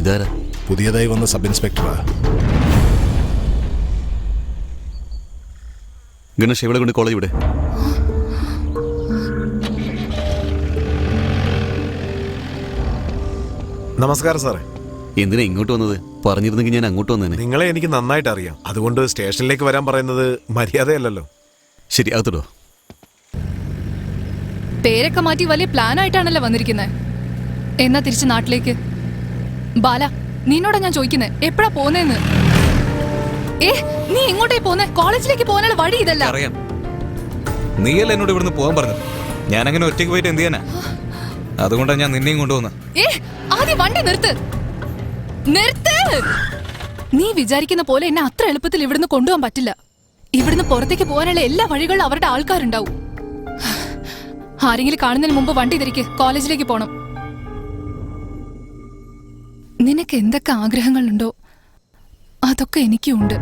ഇതാരാ? പുതിയതായി വന്ന സബ് ഇൻസ്പെക്ടറാ. ഗണേഷ് ഇവളെ കൊണ്ട് കോളേജ് വിടെ. നമസ്കാരം സാറേ. എന്തിനാ ഇങ്ങോട്ട് വന്നത്? പറഞ്ഞിരുന്നെങ്കിൽ ഞാൻ അങ്ങോട്ട് വന്നേനെ. നിങ്ങളെ എനിക്ക് നന്നായിട്ട് അറിയാം, അതുകൊണ്ട് സ്റ്റേഷനിലേക്ക് വരാൻ പറയുന്നത് മര്യാദയല്ലല്ലോ. ശരി, അകത്തിടോ. പേരൊക്കെ മാറ്റി വലിയ പ്ലാൻ ആയിട്ടാണല്ലോ വന്നിരിക്കുന്നത്. എന്നാ തിരിച്ച് നാട്ടിലേക്ക്? ബാല, നിന്നോടാ ഞാൻ ചോദിക്കുന്നേ, എപ്പോഴാ പോന്നേന്ന്? നീ എങ്ങോട്ടേ പോന്നെ? കോളേജിലേക്ക് പോകാനുള്ള വഴി ഇതല്ല. അറിയാം, നീയല്ല എന്നോട് ഇവിടുന്ന് പോകാൻ പറഞ്ഞത്. ഞാൻ അങ്ങനെ ഒറ്റയ്ക്ക് പോയിട്ട് എന്ത് ചെയ്യാനാ? അതുകൊണ്ടാണ് ഞാൻ നിന്നെയും കൊണ്ടുവന്നത്. ആദ്യം വണ്ടി നിർത്ത്. നീ വിചാരിക്കുന്ന പോലെ എന്നെ അത്ര എളുപ്പത്തിൽ ഇവിടുന്ന് കൊണ്ടുപോകാൻ പറ്റില്ല. ഇവിടുന്ന് പുറത്തേക്ക് പോകാനുള്ള എല്ലാ വഴികളും അവരുടെ ആൾക്കാരുണ്ടാവും. ആരെങ്കിലും കാണുന്നതിന് മുമ്പ് വണ്ടി തിരിക്ക്, കോളേജിലേക്ക് പോണം. നിനക്ക് എന്തൊക്കെ ആഗ്രഹങ്ങളുണ്ടോ അതൊക്കെ എനിക്കും ഉണ്ട്.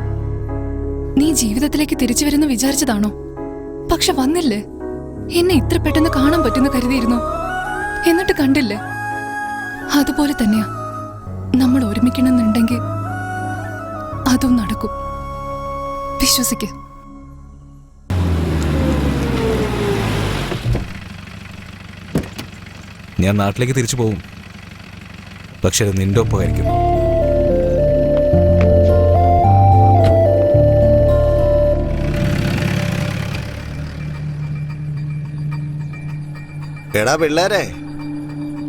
നീ ജീവിതത്തിലേക്ക് തിരിച്ചു വരുന്ന വിചാരിച്ചതാണോ? പക്ഷെ വന്നില്ലേ. എന്നെ ഇത്ര പെട്ടെന്ന് കാണാൻ പറ്റുന്ന കരുതിയിരുന്നു, എന്നിട്ട് കണ്ടില്ലേ. അതുപോലെ തന്നെയാ നമ്മൾ ഒരുമിക്കണമെന്നുണ്ടെങ്കിൽ അതും നടക്കും. വിശ്വസിക്ക്. ഞാൻ നാട്ടിലേക്ക് തിരിച്ചു പോകും, പക്ഷെ അത് നിന്റെ ഒപ്പമായിരിക്കും. എടാ പിള്ളേരെ,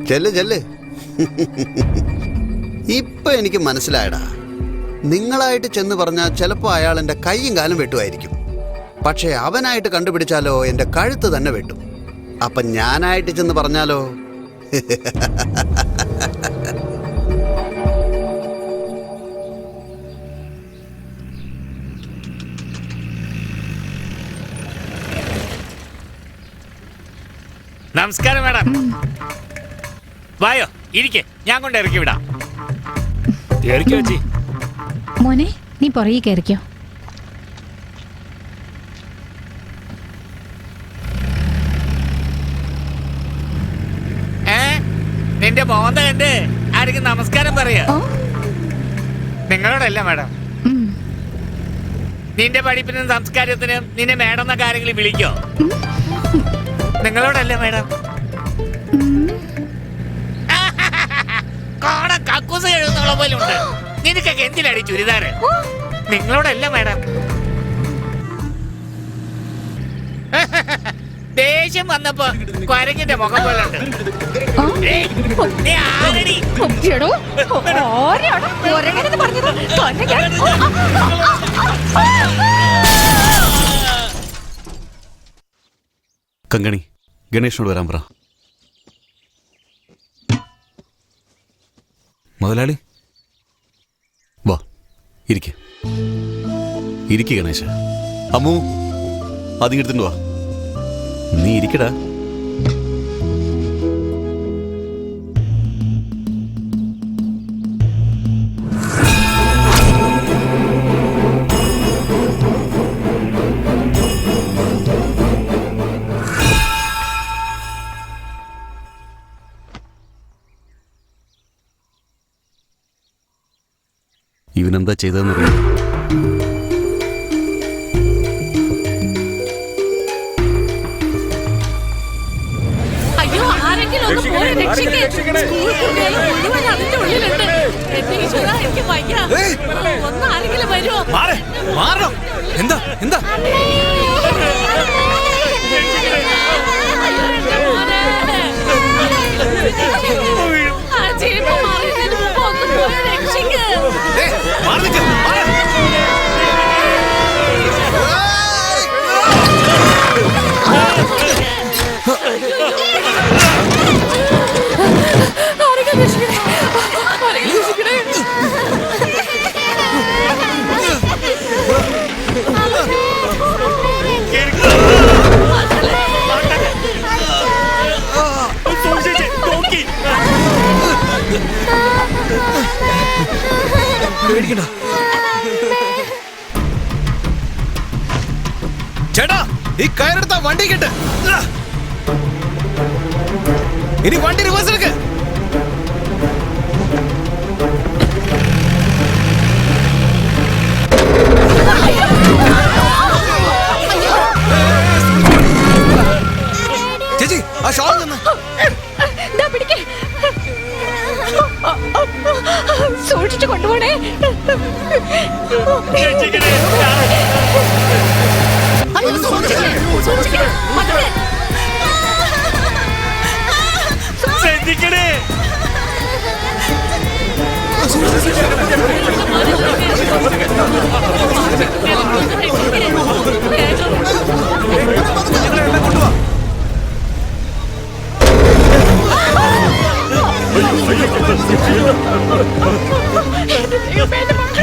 ചെല്ല് ചെല്ല്. ഇപ്പൊ എനിക്ക് മനസ്സിലായടാ. നിങ്ങളായിട്ട് ചെന്ന് പറഞ്ഞാൽ ചിലപ്പോൾ അയാൾ എൻ്റെ കൈയും കാലും വെട്ടുമായിരിക്കും. പക്ഷേ അവനായിട്ട് കണ്ടുപിടിച്ചാലോ എൻ്റെ കഴുത്ത് തന്നെ വെട്ടും. അപ്പം ഞാനായിട്ട് ചെന്ന് പറഞ്ഞാലോ? നമസ്കാരം മാഡം. വായോ, ഇരിക്കെ, ഞാൻ കൊണ്ട് ഇറക്കി വിടാം. ഇറക്കി വെച്ചി. മോനെ, നീ പുറകെ കയറിക്കോ. നിന്റെ മോന്ത കണ്ട് ആരെങ്കിലും നമസ്കാരം പറയാ? നിങ്ങളോടല്ല മാഡം. നിന്റെ പഠിപ്പിനും സംസ്കാരത്തിനും നിന്നെ മാഡം എന്ന കാര്യങ്ങൾ വിളിക്കോ? നിങ്ങളോടല്ല മാഡം. കാണാൻ കക്കൂസ് എഴുതുന്നുള്ള പോലെ ഉണ്ട്. നിനക്കൊക്കെ എന്തിനാടി ചുരിദാറ്? നിങ്ങളോടല്ല മാഡം. ദേഷ്യം വന്നപ്പോ കുരങ്ങിന്റെ മുഖം പോലെ ഉണ്ട്. കങ്കണി, ഗണേഷിനോട് വരാൻ പറ. മുതലാളി, വാ, ഇരിക്കെ. ഇരിക്കെ ഗണേശ. അമ്മു, ആദ്യം എടുത്തിട്ട് വാ. നീ ഇരിക്കടാ. ഇവനെന്താ ചെയ്തതെന്ന് അറിയാം. എന്താ എന്താ ചേട്ടാ, ഈ കയറെടുത്ത വണ്ടി കിട്ട്. ഇനി വണ്ടി റിവേഴ്സ് എടുക്ക്. രക്ഷിക്കണേ. ശ്രദ്ധിക്കണേ.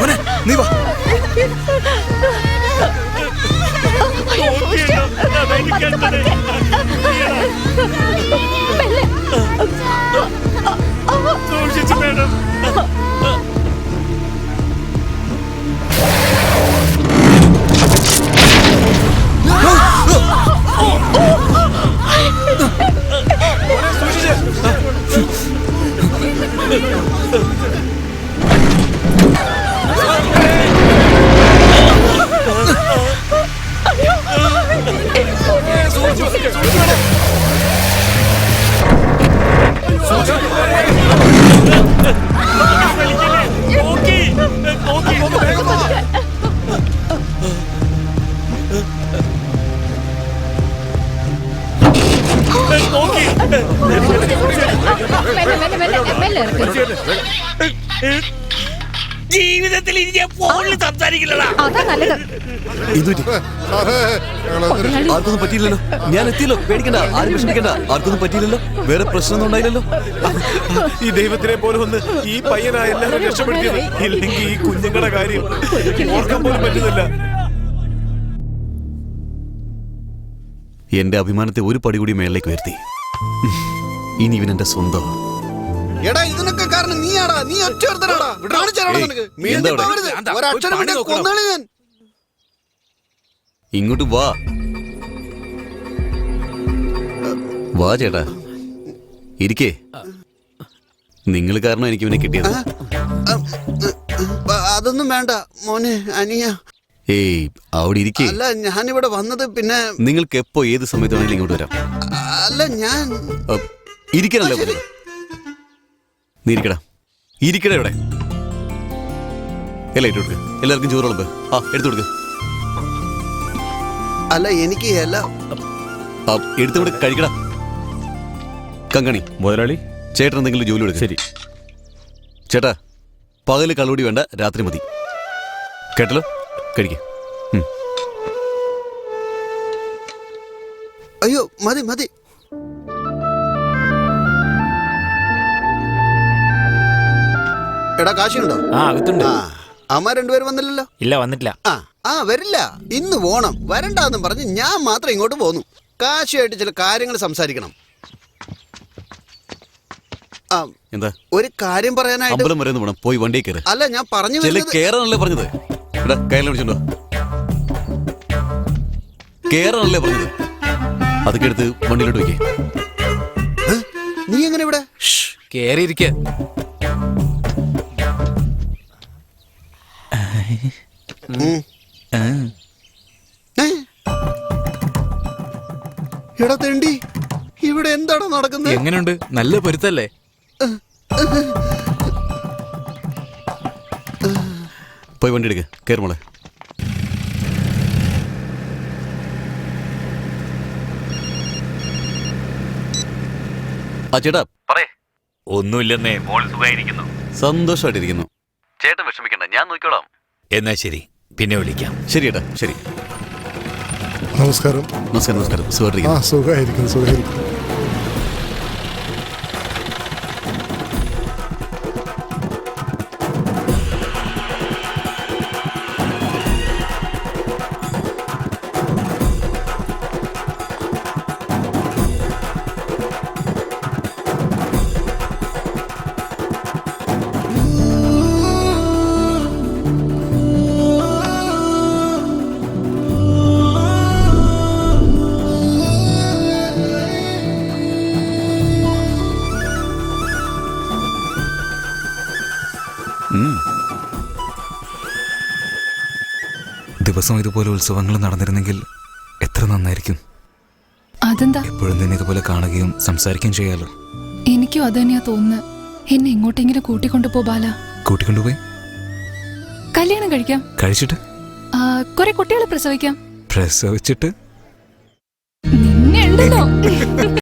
മോനെ നീ വാ. സൂക്ഷിച്ചു മേഡം. മെല്ലെ ഇറക്ക്. ജീവിതത്തിൽ ഇനി ഞാൻ ഫോണിൽ സംസാരിക്കില്ലടാ. അതാ നല്ലത്. ആർക്കൊന്നും പറ്റിയില്ലല്ലോ. ഞാൻ എത്തിയല്ലോ, പേടിക്കണ്ട, ആരും വിഷമിക്കണ്ട. ആർക്കൊന്നും പറ്റിയില്ലല്ലോ, വേറെ പ്രശ്നമൊന്നും ഉണ്ടായില്ലല്ലോ. ഈ ദൈവത്തിനെ പോലെ ഒന്ന് ഈ പയ്യനാ എല്ലാവരും രക്ഷപ്പെടുത്തിയത്. ഇല്ലെങ്കിൽ ഈ കുഞ്ഞുങ്ങളുടെ കാര്യം ഓർക്കാൻ പോലും പറ്റുന്നില്ല. എന്റെ അഭിമാനത്തെ ഒരു പടി കൂടി മേളിലേക്ക് ഉയർത്തി. ഇനി ഇവൻ എന്റെ സ്വന്തം. എടാ ഇതിനൊക്കെ കാരണം നീയാടാ. നീ ഒറ്റൊരുത്തനാടാ. കാണിച്ചാടാ നിനക്ക്. എന്താ ഇവിടെ? പോകരുത്. ഒരക്ഷരം വിട്ട് കൊന്നോളി ഞാൻ. ഇങ്ങോട്ട് വാ. വാ ചേട്ടാ, ഇരിക്കേ. നിങ്ങൾ കാരണം എനിക്ക് ഇവനെ കിട്ടിയത്. അതൊന്നും വേണ്ട മോനെ, അനിയ. ഏയ് അവിടെ ഇരിക്കേ. അല്ല ഞാനിവിടെ വന്നത് പിന്നെ. നിങ്ങൾക്ക് എപ്പോ ഏത് സമയത്ത് വേണമെങ്കിലും ഇങ്ങോട്ട് വരാം. അല്ല ഞാൻ ഇരിക്കണല്ലോ പറഞ്ഞത്. നീ ഇരിക്കടാ, ഇരിക്കടാ ഇവിടെ. എല്ലാം ഇട്ട് കൊടുക്ക്. എല്ലാവർക്കും ചോറ് വിളമ്പ്. ആ എടുത്തു കൊടുക്ക്. അല്ല എനിക്ക് എല്ലാം എടുത്തുകൊണ്ട് കഴിക്കടാ. കങ്കണി മുതലാളി, ചേട്ടൻ എന്തെങ്കിലും ജോലി എടുക്കും. ശരി ചേട്ടാ, പകല് കളൂടി വേണ്ട, രാത്രി മതി. കേട്ടല്ലോ, കഴിക്ക. അയ്യോ മതി മതി. എടാ കാശുണ്ടോ? ആ അകത്തുണ്ട്. അമ്മ രണ്ടുപേരും വന്നില്ലല്ലോ. ഇല്ല വന്നിട്ടില്ല. ആ വരില്ല. ഇന്ന് പോണം. വരണ്ടെന്നും പറഞ്ഞ് ഞാൻ മാത്രം ഇങ്ങോട്ട് പോന്നു. കാശുമായിട്ട് ചില കാര്യങ്ങൾ സംസാരിക്കണം. എന്താ? ഒരു കാര്യം പറയാനായിട്ട്. അമ്പലം വരെ ഒന്ന് വേണം. പോയി വണ്ടിയെ കയറ്. അല്ല ഞാൻ പറഞ്ഞു ചില കേറാനല്ലേ പറഞ്ഞത്. എടാ കയറിനെ വിളിച്ചോണ്ടോ. കേറാനല്ലേ പറഞ്ഞത്. അതൊക്കെ എടുത്ത് വണ്ടിയിലോട്ട് വയ്ക്കേ. നീ എങ്ങനെ ഇവിടെ? കേറിയിരിക്ക. എടാ തെണ്ടി, ഇവിടെ എന്താടാ നടക്കുന്നത്? എങ്ങനെയുണ്ട്? നല്ല പൊരുത്തല്ലേ? പോയി വണ്ടി എടുക്ക. കയറി മോളെ. ആ ചേട്ടാ പറയേ. ഒന്നുമില്ലെന്നേ, മോൾ സുഖമായിരിക്കുന്നു. സന്തോഷമായിട്ടിരിക്കുന്നു. ചേട്ടൻ വിഷമിക്കണ്ട, ഞാൻ നോക്കിക്കോളാം. എന്നാ ശരി, പിന്നെ വിളിക്കാം. ശരി ചേട്ടാ, ശരി. നമസ്കാരം. നമസ്കാരം. നമസ്കാരം. സുഖമായിട്ടിരിക്കുന്നു. സുഖമായിരിക്കുന്നു, സുഖമായിരിക്കുന്നു. ദിവസം ഇതുപോലെ ഉത്സവങ്ങൾ നടന്നിരുന്നെങ്കിൽ എത്ര നന്നായിരിക്കും. അതെന്താ? എപ്പോഴും തന്നെ ഇതുപോലെ കാണുകയും സംസാരിക്കുകയും ചെയ്യാലോ. എനിക്കും അത് തന്നെയാ തോന്നുന്നത്. എന്നെ എങ്ങോട്ടെങ്കിലും കൂട്ടിക്കൊണ്ടു പോ ബാല. കൂട്ടിക്കൊണ്ടുപോയി കല്യാണം കഴിക്കാം. കഴിച്ചിട്ട്? കുറെ കുട്ടികളെ പ്രസവിക്കാം. പ്രസവിച്ചിട്ട്? നിന്നെ ഉണ്ടല്ലോ.